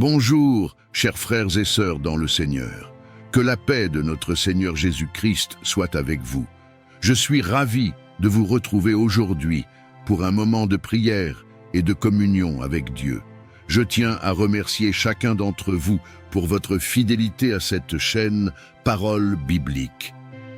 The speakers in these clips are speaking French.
Bonjour, chers frères et sœurs dans le Seigneur. Que la paix de notre Seigneur Jésus-Christ soit avec vous. Je suis ravi de vous retrouver aujourd'hui pour un moment de prière et de communion avec Dieu. Je tiens à remercier chacun d'entre vous pour votre fidélité à cette chaîne Parole biblique.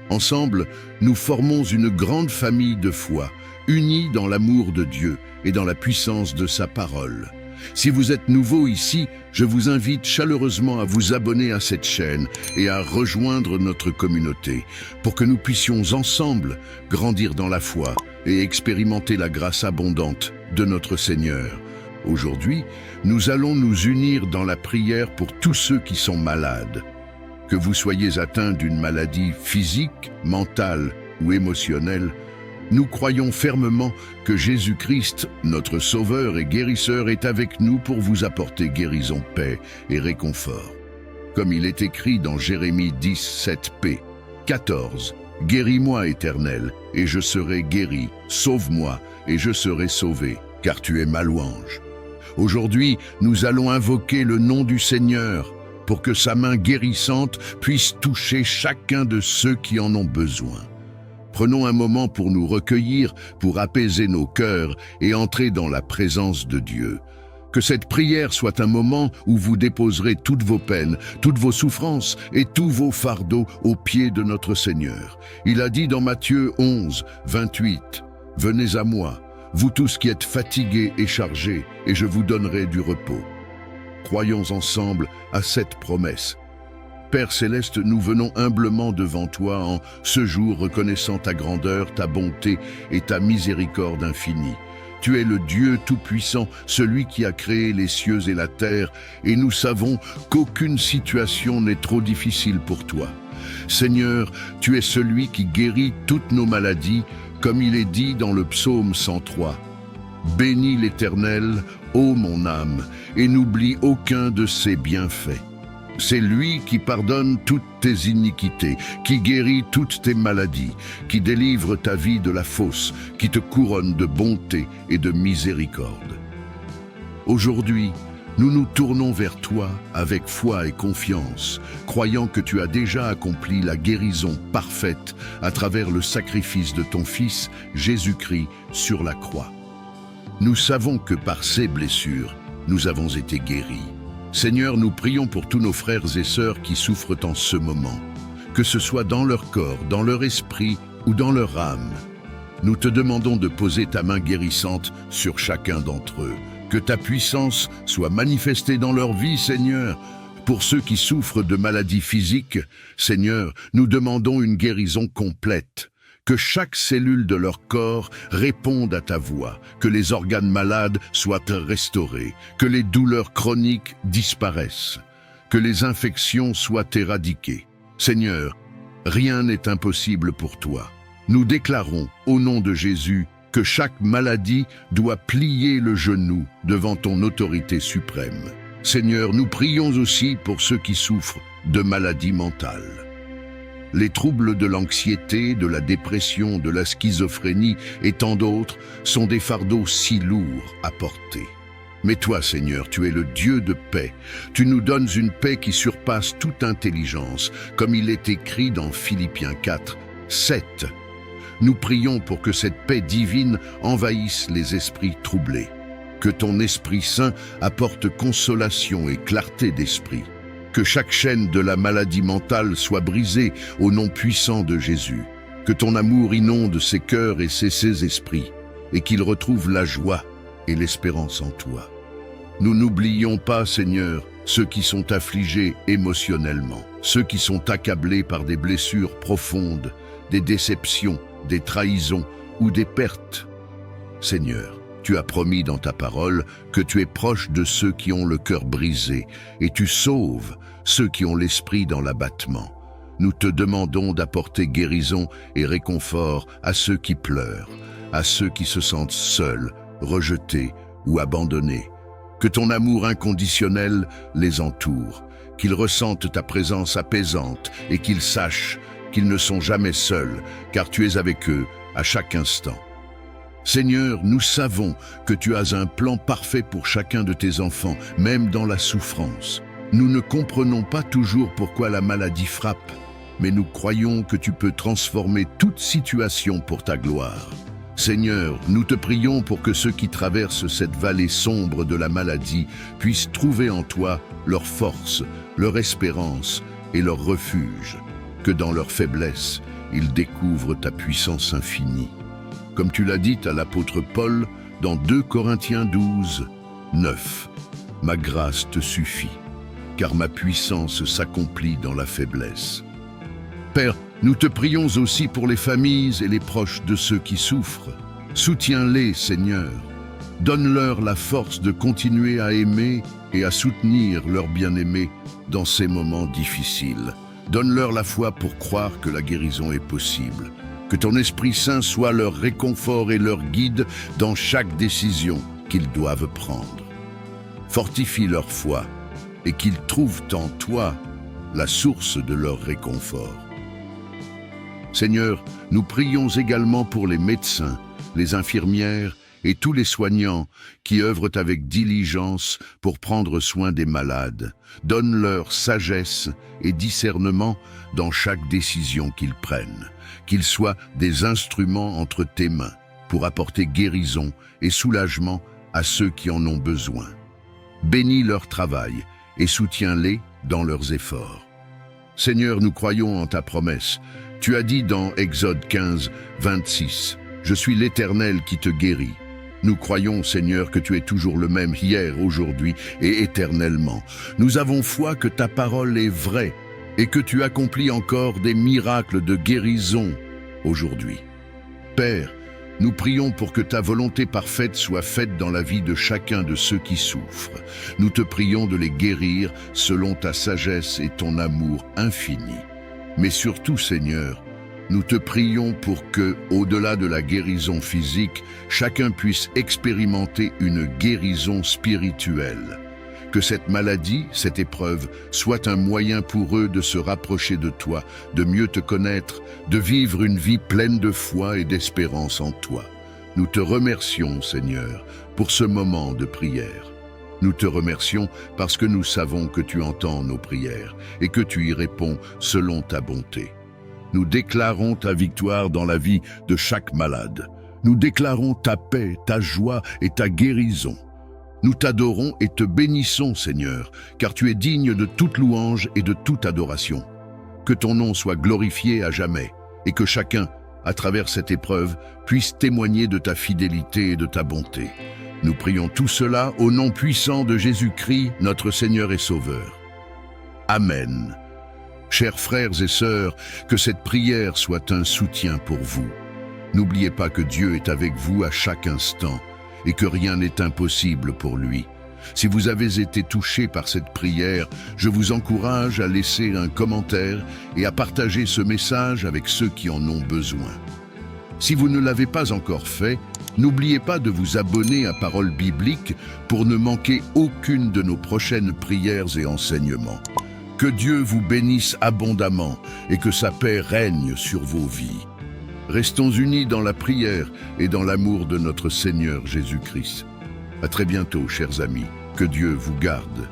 Ensemble, nous formons une grande famille de foi, unie dans l'amour de Dieu et dans la puissance de sa parole. Si vous êtes nouveau ici, je vous invite chaleureusement à vous abonner à cette chaîne et à rejoindre notre communauté pour que nous puissions ensemble grandir dans la foi et expérimenter la grâce abondante de notre Seigneur. Aujourd'hui, nous allons nous unir dans la prière pour tous ceux qui sont malades. Que vous soyez atteints d'une maladie physique, mentale ou émotionnelle, nous croyons fermement que Jésus-Christ, notre Sauveur et Guérisseur, est avec nous pour vous apporter guérison, paix et réconfort. Comme il est écrit dans Jérémie 10, 7p, 14, « Guéris-moi, Éternel, et je serai guéri, sauve-moi, et je serai sauvé, car tu es ma louange. » Aujourd'hui, nous allons invoquer le nom du Seigneur pour que sa main guérissante puisse toucher chacun de ceux qui en ont besoin. Prenons un moment pour nous recueillir, pour apaiser nos cœurs et entrer dans la présence de Dieu. Que cette prière soit un moment où vous déposerez toutes vos peines, toutes vos souffrances et tous vos fardeaux aux pieds de notre Seigneur. Il a dit dans Matthieu 11, 28, « Venez à moi, vous tous qui êtes fatigués et chargés, et je vous donnerai du repos. » Croyons ensemble à cette promesse. Père Céleste, nous venons humblement devant toi en ce jour reconnaissant ta grandeur, ta bonté et ta miséricorde infinie. Tu es le Dieu Tout-Puissant, celui qui a créé les cieux et la terre, et nous savons qu'aucune situation n'est trop difficile pour toi. Seigneur, tu es celui qui guérit toutes nos maladies, comme il est dit dans le psaume 103. « Bénis l'Éternel, ô mon âme, et n'oublie aucun de ses bienfaits. » C'est lui qui pardonne toutes tes iniquités, qui guérit toutes tes maladies, qui délivre ta vie de la fosse, qui te couronne de bonté et de miséricorde. Aujourd'hui, nous nous tournons vers toi avec foi et confiance, croyant que tu as déjà accompli la guérison parfaite à travers le sacrifice de ton Fils, Jésus-Christ, sur la croix. Nous savons que par ces blessures, nous avons été guéris. Seigneur, nous prions pour tous nos frères et sœurs qui souffrent en ce moment, que ce soit dans leur corps, dans leur esprit ou dans leur âme. Nous te demandons de poser ta main guérissante sur chacun d'entre eux, que ta puissance soit manifestée dans leur vie, Seigneur. Pour ceux qui souffrent de maladies physiques, Seigneur, nous demandons une guérison complète. Que chaque cellule de leur corps réponde à ta voix, que les organes malades soient restaurés, que les douleurs chroniques disparaissent, que les infections soient éradiquées. Seigneur, rien n'est impossible pour toi. Nous déclarons, au nom de Jésus, que chaque maladie doit plier le genou devant ton autorité suprême. Seigneur, nous prions aussi pour ceux qui souffrent de maladies mentales. Les troubles de l'anxiété, de la dépression, de la schizophrénie et tant d'autres sont des fardeaux si lourds à porter. Mais toi, Seigneur, tu es le Dieu de paix. Tu nous donnes une paix qui surpasse toute intelligence, comme il est écrit dans Philippiens 4, 7. Nous prions pour que cette paix divine envahisse les esprits troublés. Que ton Esprit Saint apporte consolation et clarté d'esprit. Que chaque chaîne de la maladie mentale soit brisée au nom puissant de Jésus. Que ton amour inonde ses cœurs et ses esprits, et qu'ils retrouvent la joie et l'espérance en toi. Nous n'oublions pas, Seigneur, ceux qui sont affligés émotionnellement, ceux qui sont accablés par des blessures profondes, des déceptions, des trahisons ou des pertes. Seigneur, tu as promis dans ta parole que tu es proche de ceux qui ont le cœur brisé et tu sauves ceux qui ont l'esprit dans l'abattement. Nous te demandons d'apporter guérison et réconfort à ceux qui pleurent, à ceux qui se sentent seuls, rejetés ou abandonnés. Que ton amour inconditionnel les entoure, qu'ils ressentent ta présence apaisante et qu'ils sachent qu'ils ne sont jamais seuls, car tu es avec eux à chaque instant. Seigneur, nous savons que tu as un plan parfait pour chacun de tes enfants, même dans la souffrance. Nous ne comprenons pas toujours pourquoi la maladie frappe, mais nous croyons que tu peux transformer toute situation pour ta gloire. Seigneur, nous te prions pour que ceux qui traversent cette vallée sombre de la maladie puissent trouver en toi leur force, leur espérance et leur refuge, que dans leur faiblesse, ils découvrent ta puissance infinie. Comme tu l'as dit à l'apôtre Paul dans 2 Corinthiens 12, 9, « Ma grâce te suffit, car ma puissance s'accomplit dans la faiblesse. » Père, nous te prions aussi pour les familles et les proches de ceux qui souffrent. Soutiens-les, Seigneur. Donne-leur la force de continuer à aimer et à soutenir leurs bien-aimés dans ces moments difficiles. Donne-leur la foi pour croire que la guérison est possible. Que ton Esprit Saint soit leur réconfort et leur guide dans chaque décision qu'ils doivent prendre. Fortifie leur foi et qu'ils trouvent en toi la source de leur réconfort. Seigneur, nous prions également pour les médecins, les infirmières et tous les soignants qui œuvrent avec diligence pour prendre soin des malades. Donne-leur sagesse et discernement dans chaque décision qu'ils prennent. Qu'ils soient des instruments entre tes mains pour apporter guérison et soulagement à ceux qui en ont besoin. Bénis leur travail et soutiens-les dans leurs efforts. Seigneur, nous croyons en ta promesse. Tu as dit dans Exode 15, 26, « Je suis l'Éternel qui te guérit. » Nous croyons, Seigneur, que tu es toujours le même hier, aujourd'hui et éternellement. Nous avons foi que ta parole est vraie et que tu accomplis encore des miracles de guérison aujourd'hui. Père, nous prions pour que ta volonté parfaite soit faite dans la vie de chacun de ceux qui souffrent. Nous te prions de les guérir selon ta sagesse et ton amour infini. Mais surtout, Seigneur, nous te prions pour que, au-delà de la guérison physique, chacun puisse expérimenter une guérison spirituelle. Que cette maladie, cette épreuve, soit un moyen pour eux de se rapprocher de toi, de mieux te connaître, de vivre une vie pleine de foi et d'espérance en toi. Nous te remercions, Seigneur, pour ce moment de prière. Nous te remercions parce que nous savons que tu entends nos prières et que tu y réponds selon ta bonté. Nous déclarons ta victoire dans la vie de chaque malade. Nous déclarons ta paix, ta joie et ta guérison. Nous t'adorons et te bénissons, Seigneur, car tu es digne de toute louange et de toute adoration. Que ton nom soit glorifié à jamais et que chacun, à travers cette épreuve, puisse témoigner de ta fidélité et de ta bonté. Nous prions tout cela au nom puissant de Jésus-Christ, notre Seigneur et Sauveur. Amen. Chers frères et sœurs, que cette prière soit un soutien pour vous. N'oubliez pas que Dieu est avec vous à chaque instant et que rien n'est impossible pour lui. Si vous avez été touché par cette prière, je vous encourage à laisser un commentaire et à partager ce message avec ceux qui en ont besoin. Si vous ne l'avez pas encore fait, n'oubliez pas de vous abonner à Parole Biblique pour ne manquer aucune de nos prochaines prières et enseignements. Que Dieu vous bénisse abondamment et que sa paix règne sur vos vies. Restons unis dans la prière et dans l'amour de notre Seigneur Jésus-Christ. À très bientôt, chers amis. Que Dieu vous garde.